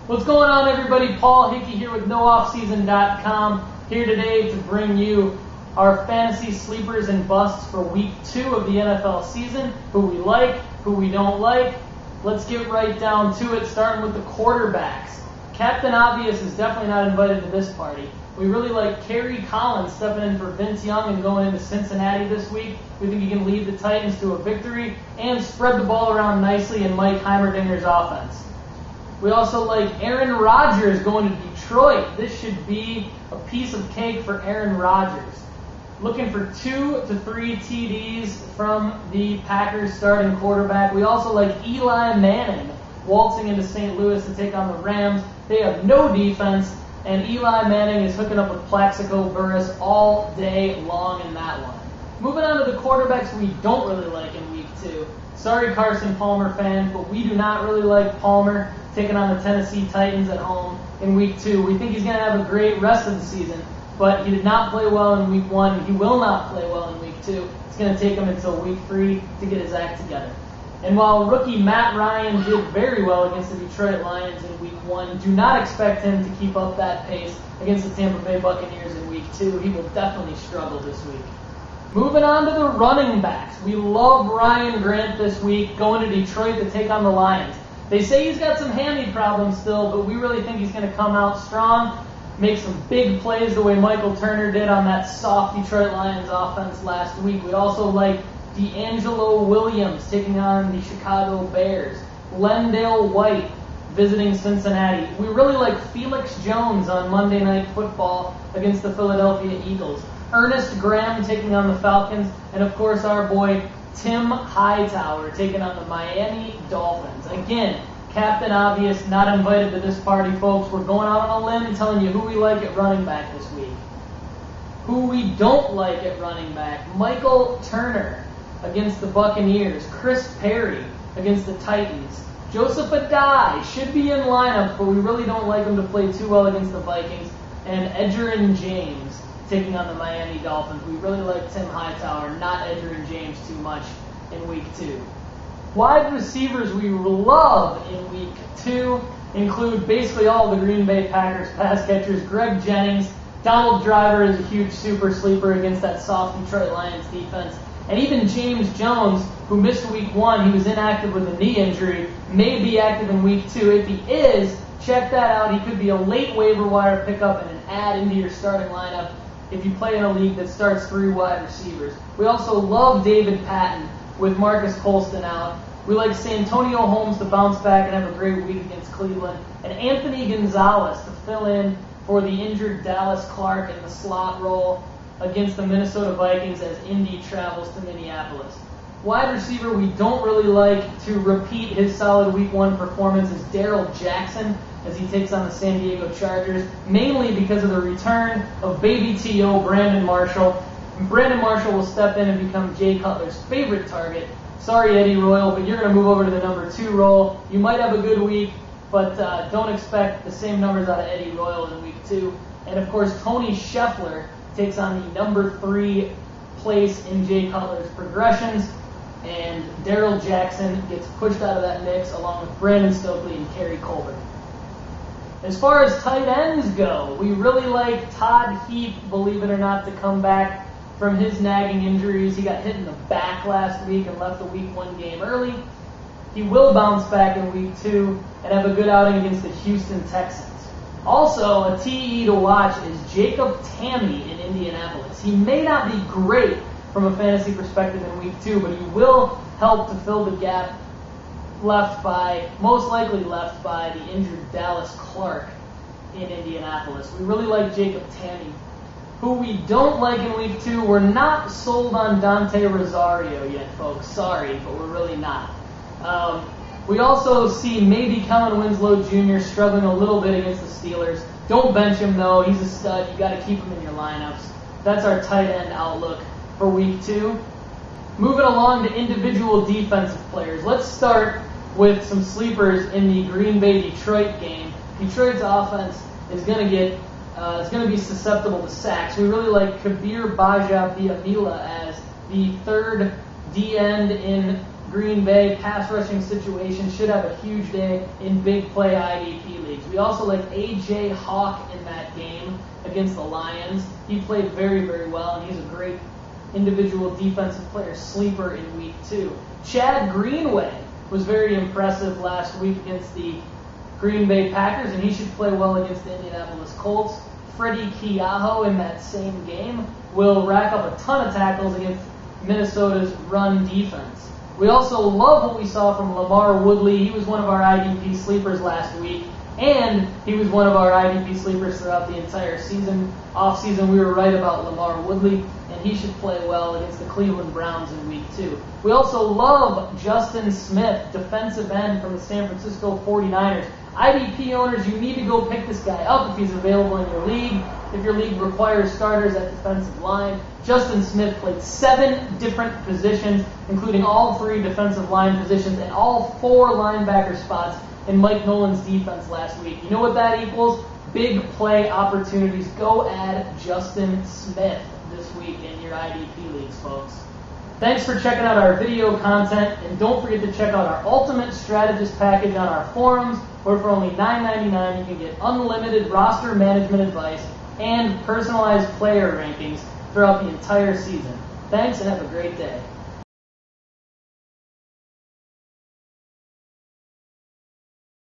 What's going on, everybody? Paul Hickey here with No-Offseason.com, here today to bring you our fantasy sleepers and busts for week 2 of the NFL season, who we like, who we don't like. Let's get right down to it, starting with the quarterbacks. Captain Obvious is definitely not invited to this party. We really like Kerry Collins stepping in for Vince Young and going into Cincinnati this week. We think he can lead the Titans to a victory and spread the ball around nicely in Mike Heimerdinger's offense. We also like Aaron Rodgers going to Detroit. This should be a piece of cake for Aaron Rodgers. Looking for 2 to 3 TDs from the Packers starting quarterback. We also like Eli Manning waltzing into St. Louis to take on the Rams. They have no defense, and Eli Manning is hooking up with Plaxico Burress all day long in that one. Moving on to the quarterbacks we don't really like in week 2. Sorry, Carson Palmer fans, but we do not really like Palmer taking on the Tennessee Titans at home in week 2. We think he's going to have a great rest of the season, but he did not play well in week 1. He will not play well in week 2. It's going to take him until week 3 to get his act together. And while rookie Matt Ryan did very well against the Detroit Lions in week 1, do not expect him to keep up that pace against the Tampa Bay Buccaneers in week 2. He will definitely struggle this week. Moving on to the running backs. We love Ryan Grant this week, going to Detroit to take on the Lions. They say he's got some hammy problems still, but we really think he's going to come out strong, make some big plays the way Michael Turner did on that soft Detroit Lions offense last week. We also like D'Angelo Williams taking on the Chicago Bears. Lendale White visiting Cincinnati. We really like Felix Jones on Monday Night Football against the Philadelphia Eagles. Ernest Graham taking on the Falcons, and of course our boy Tim Hightower taking on the Miami Dolphins. Again, Captain Obvious not invited to this party, folks. We're going out on a limb telling you who we like at running back this week. Who we don't like at running back: Michael Turner against the Buccaneers, Chris Perry against the Titans. Joseph Adai should be in lineup, but we really don't like him to play too well against the Vikings. And Edgerrin James taking on the Miami Dolphins. We really like Tim Hightower, not Edgerrin James too much in week 2. Wide receivers we love in week 2 include basically all the Green Bay Packers pass catchers. Greg Jennings, Donald Driver is a huge super sleeper against that soft Detroit Lions defense. And even James Jones, who missed week 1, he was inactive with a knee injury, may be active in week 2. If he is, check that out. He could be a late waiver wire pickup and an add into your starting lineup if you play in a league that starts 3 wide receivers. We also love David Patton with Marcus Colston out. We like Santonio Holmes to bounce back and have a great week against Cleveland. And Anthony Gonzalez to fill in for the injured Dallas Clark in the slot role against the Minnesota Vikings as Indy travels to Minneapolis. Wide receiver we don't really like to repeat his solid week 1 performance is Darrell Jackson as he takes on the San Diego Chargers, mainly because of the return of Baby T.O. Brandon Marshall. Brandon Marshall will step in and become Jay Cutler's favorite target. Sorry, Eddie Royal, but you're going to move over to the number 2 role. You might have a good week, but don't expect the same numbers out of Eddie Royal in week 2. And of course, Tony Scheffler takes on the number 3 place in Jay Cutler's progressions, and Darrell Jackson gets pushed out of that mix along with Brandon Stokely and Kerry Colbert. As far as tight ends go, we really like Todd Heap, believe it or not, to come back from his nagging injuries. He got hit in the back last week and left the week 1 game early. He will bounce back in week 2 and have a good outing against the Houston Texans. Also, a TE to watch is Jacob Tamme in Indianapolis. He may not be great from a fantasy perspective in week 2, but he will help to fill the gap most likely left by the injured Dallas Clark in Indianapolis. We really like Jacob Tamme. Who we don't like in week 2, we're not sold on Dante Rosario yet, folks. Sorry, but we're really not. We also see maybe Kellen Winslow Jr. struggling a little bit against the Steelers. Don't bench him, though. He's a stud. You got to keep him in your lineups. That's our tight end outlook for week 2. Moving along to individual defensive players. Let's start with some sleepers in the Green Bay-Detroit game. Detroit's offense is going to be susceptible to sacks. We really like Kabir Baja-Biamila as the third D-end in Green Bay pass rushing situation, should have a huge day in big play IDP leagues. We also like A.J. Hawk in that game against the Lions. He played very, very well, and he's a great individual defensive player sleeper in week 2. Chad Greenway was very impressive last week against the Green Bay Packers, and he should play well against the Indianapolis Colts. Freddie Keaho in that same game will rack up a ton of tackles against Minnesota's run defense. We also love what we saw from Lamar Woodley. He was one of our IDP sleepers last week, and he was one of our IDP sleepers throughout the entire season. Off-season, we were right about Lamar Woodley, and he should play well against the Cleveland Browns in week 2. We also love Justin Smith, defensive end from the San Francisco 49ers. IDP owners, you need to go pick this guy up if he's available in your league. If your league requires starters at defensive line, Justin Smith played 7 different positions, including all 3 defensive line positions and all 4 linebacker spots in Mike Nolan's defense last week. You know what that equals? Big play opportunities. Go add Justin Smith this week in your IDP leagues, folks. Thanks for checking out our video content, and don't forget to check out our Ultimate Strategist package on our forums, where for only $9.99 you can get unlimited roster management advice and personalized player rankings throughout the entire season. Thanks, and have a great day.